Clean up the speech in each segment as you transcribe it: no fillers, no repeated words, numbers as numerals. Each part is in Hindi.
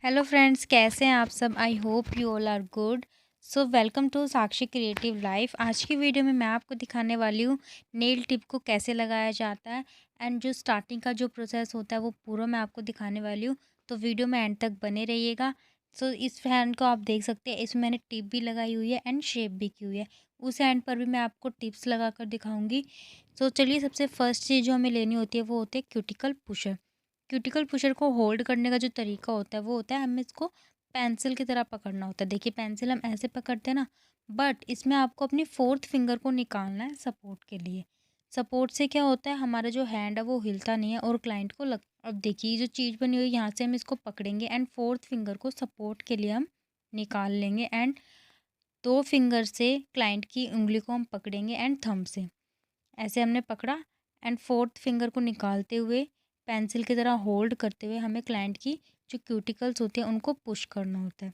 हेलो फ्रेंड्स, कैसे हैं आप सब। I hope you all are good. So welcome to Sakshi creative life. आज की वीडियो में मैं आपको दिखाने वाली हूँ नेल टिप को कैसे लगाया जाता है एंड जो स्टार्टिंग का जो प्रोसेस होता है वो पूरा मैं आपको दिखाने वाली हूँ। तो वीडियो में एंड तक बने रहिएगा। सो इस हैंड को आप देख सकते हैं, इसमें मैंने टिप भी लगाई हुई है एंड शेप भी की हुई है। उस हैंड पर भी मैं आपको टिप्स लगा कर दिखाऊँगी। सो चलिए, सबसे फर्स्ट चीज़ जो हमें लेनी होती है वो होती है क्यूटिकल पुशर। क्यूटिकल पुशर को होल्ड करने का जो तरीका होता है वो होता है, हमें इसको पेंसिल की तरह पकड़ना होता है। देखिए, पेंसिल हम ऐसे पकड़ते हैं ना, बट इसमें आपको अपनी फोर्थ फिंगर को निकालना है सपोर्ट के लिए। सपोर्ट से क्या होता है, हमारा जो हैंड है वो हिलता नहीं है और क्लाइंट को लग। अब देखिए, ये जो चीज़ बनी हुई है यहाँ से हम इसको पकड़ेंगे एंड फोर्थ फिंगर को सपोर्ट के लिए हम निकाल लेंगे एंड दो फिंगर से क्लाइंट की उंगली को हम पकड़ेंगे एंड थंब से ऐसे हमने पकड़ा एंड फोर्थ फिंगर को निकालते हुए पेंसिल की तरह होल्ड करते हुए हमें क्लाइंट की जो क्यूटिकल्स होते हैं उनको पुश करना होता है।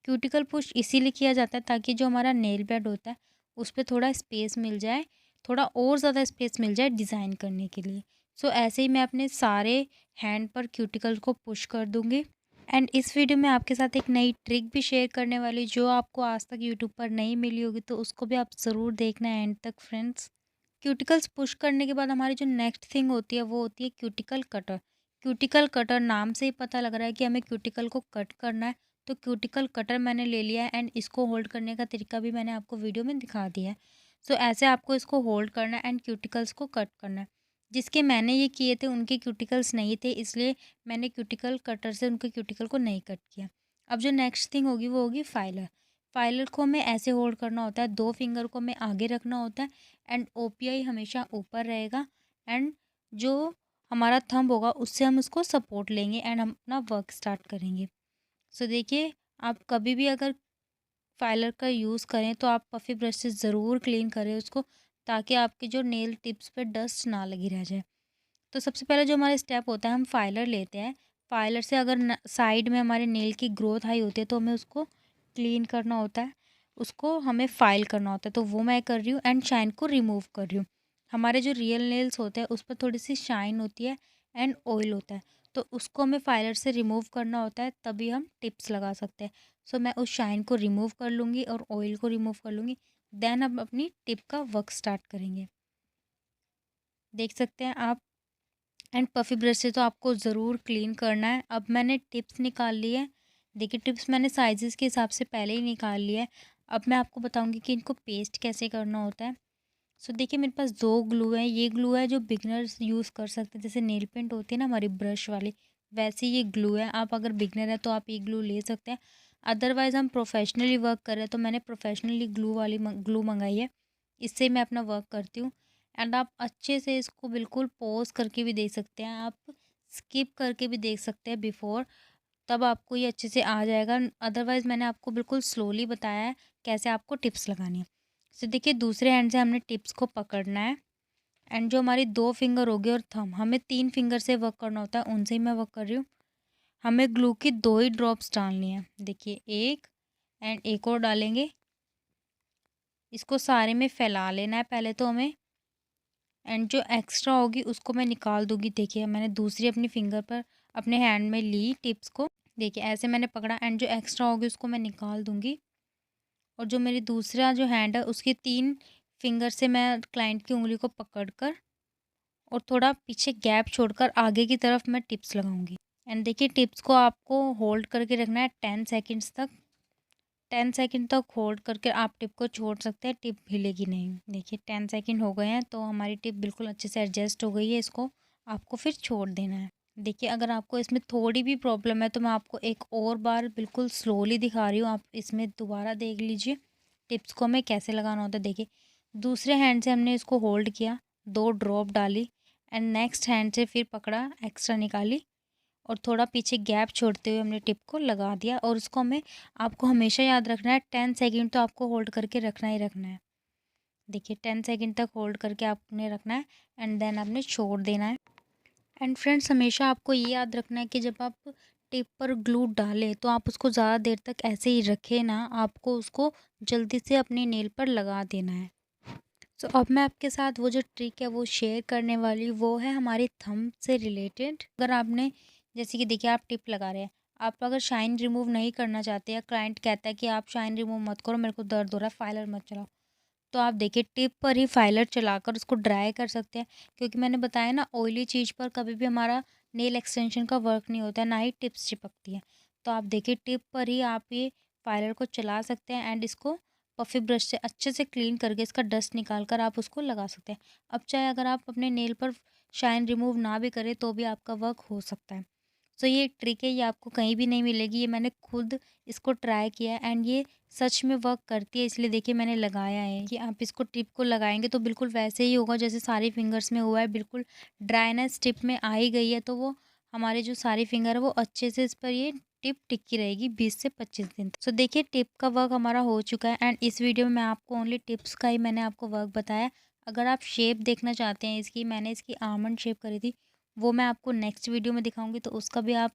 क्यूटिकल पुश इसीलिए किया जाता है ताकि जो हमारा नेल बेड होता है उस पर थोड़ा स्पेस मिल जाए, थोड़ा और ज़्यादा स्पेस मिल जाए डिज़ाइन करने के लिए। सो ऐसे ही मैं अपने सारे हैंड पर क्यूटिकल को पुश कर दूँगी। एंड इस वीडियो में आपके साथ एक नई ट्रिक भी शेयर करने वाली जो आपको आज तक यूट्यूब पर नहीं मिली होगी, तो उसको भी आप ज़रूर देखना है एंड तक फ्रेंड्स। क्यूटिकल्स पुश करने के बाद हमारी जो नेक्स्ट थिंग होती है वो होती है क्यूटिकल कटर। क्यूटिकल कटर नाम से ही पता लग रहा है कि हमें क्यूटिकल को कट करना है। तो क्यूटिकल कटर मैंने ले लिया है एंड इसको होल्ड करने का तरीका भी मैंने आपको वीडियो में दिखा दिया है। सो ऐसे आपको इसको होल्ड करना है एंड क्यूटिकल्स को कट करना है। जिसके मैंने ये किए थे उनके क्यूटिकल्स नहीं थे, इसलिए मैंने क्यूटिकल कटर से उनके क्यूटिकल को नहीं कट किया। अब जो नेक्स्ट थिंग होगी वो होगी फाइलर। फाइलर को हमें ऐसे होल्ड करना होता है, दो फिंगर को हमें आगे रखना होता है एंड ओपीआई हमेशा ऊपर रहेगा एंड जो हमारा थंब होगा उससे हम उसको सपोर्ट लेंगे एंड हम अपना वर्क स्टार्ट करेंगे। सो देखिए, आप कभी भी अगर फाइलर का यूज़ करें तो आप पफ़ी ब्रश से ज़रूर क्लीन करें उसको, ताकि आपके जो नेल टिप्स पे डस्ट ना लगी रह जाए। तो सबसे पहले जो हमारा स्टेप होता है, हम फाइलर लेते हैं। फाइलर से अगर साइड में हमारे नेल की ग्रोथ हाई होती है तो हमें उसको क्लीन करना होता है, उसको हमें फाइल करना होता है। तो वो मैं कर रही हूँ एंड शाइन को रिमूव कर रही हूँ। हमारे जो रियल नेल्स होते हैं उस पर थोड़ी सी शाइन होती है एंड ऑयल होता है, तो उसको हमें फाइलर से रिमूव करना होता है, तभी हम टिप्स लगा सकते हैं। सो मैं उस शाइन को रिमूव कर लूँगी और ऑयल को रिमूव कर लूँगी। देन हम अपनी टिप का वर्क स्टार्ट करेंगे। देख सकते हैं आप। एंड पफ़ी ब्रश से तो आपको ज़रूर क्लीन करना है। अब मैंने टिप्स निकाल ली है। देखिए, टिप्स मैंने साइज़ेस के हिसाब से पहले ही निकाल लिया है। अब मैं आपको बताऊंगी कि इनको पेस्ट कैसे करना होता है। सो देखिए, मेरे पास दो ग्लू है। ये ग्लू है जो बिगनर्स यूज़ कर सकते हैं, जैसे नेल पेंट होती है ना हमारी ब्रश वाली, वैसे ये ग्लू है। आप अगर बिगनर है तो आप ये ग्लू ले सकते हैं। अदरवाइज़ हम प्रोफेशनली वर्क कर रहे हैं तो मैंने प्रोफेशनली ग्लू वाली ग्लू मंगाई है, इससे मैं अपना वर्क करती हूँ। एंड आप अच्छे से इसको बिल्कुल पॉज़ करके भी देख सकते हैं, आप स्किप करके भी देख सकते हैं बिफ़ोर, तब आपको ये अच्छे से आ जाएगा। अदरवाइज़ मैंने आपको बिल्कुल स्लोली बताया है कैसे आपको टिप्स लगानी है। तो देखिए, दूसरे हैंड से हमने टिप्स को पकड़ना है एंड जो हमारी दो फिंगर होगी और थंब, हमें तीन फिंगर से वर्क करना होता है, उनसे ही मैं वर्क कर रही हूँ। हमें ग्लू की दो ही ड्रॉप्स डालनी है। देखिए, एक एंड एक और डालेंगे। इसको सारे में फैला लेना है पहले तो हमें, एंड जो एक्स्ट्रा होगी उसको मैं निकाल दूँगी। देखिए, मैंने दूसरी अपनी फिंगर पर अपने हैंड में ली टिप्स को। देखिए, ऐसे मैंने पकड़ा एंड जो एक्स्ट्रा होगी उसको मैं निकाल दूँगी। और जो मेरी दूसरा जो हैंड है उसकी तीन फिंगर से मैं क्लाइंट की उँगली को पकड़ कर और थोड़ा पीछे गैप छोड़कर आगे की तरफ मैं टिप्स लगाऊंगी। एंड देखिए, टिप्स को आपको होल्ड करके रखना है 10 सेकेंड्स तक। 10 सेकंड तक होल्ड करके आप टिप को छोड़ सकते हैं, टिप हिलेगी नहीं। देखिए, 10 सेकंड हो गए हैं तो हमारी टिप बिल्कुल अच्छे से एडजस्ट हो गई है। इसको आपको फिर छोड़ देना है। देखिए, अगर आपको इसमें थोड़ी भी प्रॉब्लम है तो मैं आपको एक और बार बिल्कुल स्लोली दिखा रही हूँ, आप इसमें दोबारा देख लीजिए टिप्स को हमें कैसे लगाना होता है। देखिए, दूसरे हैंड से हमने इसको होल्ड किया, दो ड्रॉप डाली एंड नेक्स्ट हैंड से फिर पकड़ा, एक्स्ट्रा निकाली और थोड़ा पीछे गैप छोड़ते हुए हमने टिप को लगा दिया। और उसको हमें, आपको हमेशा याद रखना है, 10 सेकंड तो आपको होल्ड करके रखना ही रखना है। देखिए, 10 सेकंड तक होल्ड करके आपने रखना है एंड देन आपने छोड़ देना है। एंड फ्रेंड्स, हमेशा आपको ये याद रखना है कि जब आप टिप पर ग्लू डालें तो आप उसको ज़्यादा देर तक ऐसे ही रखें ना, आपको उसको जल्दी से अपने नेल पर लगा देना है। सो अब मैं आपके साथ वो जो ट्रिक है वो शेयर करने वाली, वो है हमारे थंब से रिलेटेड। अगर आपने, जैसे कि देखिए, आप टिप लगा रहे हैं, आप अगर शाइन रिमूव नहीं करना चाहते या क्लाइंट कहता है कि आप शाइन रिमूव मत करो, मेरे को दर्द हो रहा है, फाइलर मत चलाओ, तो आप देखिए टिप पर ही फाइलर चलाकर उसको ड्राई कर सकते हैं। क्योंकि मैंने बताया ना, ऑयली चीज़ पर कभी भी हमारा नेल एक्सटेंशन का वर्क नहीं होता है, ना ही टिप्स चिपकती हैं। तो आप देखिए टिप पर ही आप ये फाइलर को चला सकते हैं एंड इसको पफ़ी ब्रश से अच्छे से क्लीन करके इसका डस्ट निकाल कर आप उसको लगा सकते हैं। अब चाहे अगर आप अपने नेल पर शाइन रिमूव ना भी करें तो भी आपका वर्क हो सकता है। सो ये ट्रिक है, ये आपको कहीं भी नहीं मिलेगी, ये मैंने खुद इसको ट्राई किया है एंड ये सच में वर्क करती है, इसलिए देखिए मैंने लगाया है कि आप इसको टिप को लगाएंगे तो बिल्कुल वैसे ही होगा जैसे सारी फिंगर्स में हुआ है, बिल्कुल ड्राइनेस टिप में आ ही गई है, तो वो हमारे जो सारी फिंगर है वो अच्छे से इस पर ये टिप टिकी रहेगी 20 से 25 दिन तक। सो देखिए टिप का वर्क हमारा हो चुका है एंड इस वीडियो में मैं आपको ओनली टिप्स का ही मैंने आपको वर्क बताया। अगर आप शेप देखना चाहते हैं इसकी, मैंने इसकी आमंड शेप करी थी, वो मैं आपको नेक्स्ट वीडियो में दिखाऊंगी, तो उसका भी आप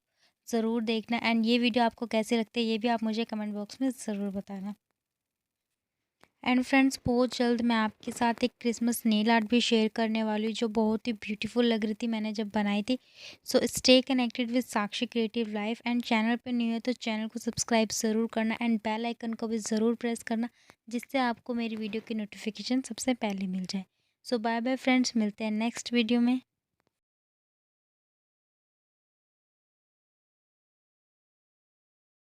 ज़रूर देखना एंड ये वीडियो आपको कैसे लगते हैं ये भी आप मुझे कमेंट बॉक्स में ज़रूर बताना। एंड फ्रेंड्स, बहुत जल्द मैं आपके साथ एक क्रिसमस नेल आर्ट भी शेयर करने वाली हूँ जो बहुत ही ब्यूटीफुल लग रही थी मैंने जब बनाई थी। So stay connected with Sakshi creative life and channel पे न्यू है तो चैनल को सब्सक्राइब ज़रूर करना एंड बेल आइकन को भी ज़रूर प्रेस करना, जिससे आपको मेरी वीडियो की नोटिफिकेशन सबसे पहले मिल जाए। सो बाय बाय फ्रेंड्स, मिलते हैं नेक्स्ट वीडियो में।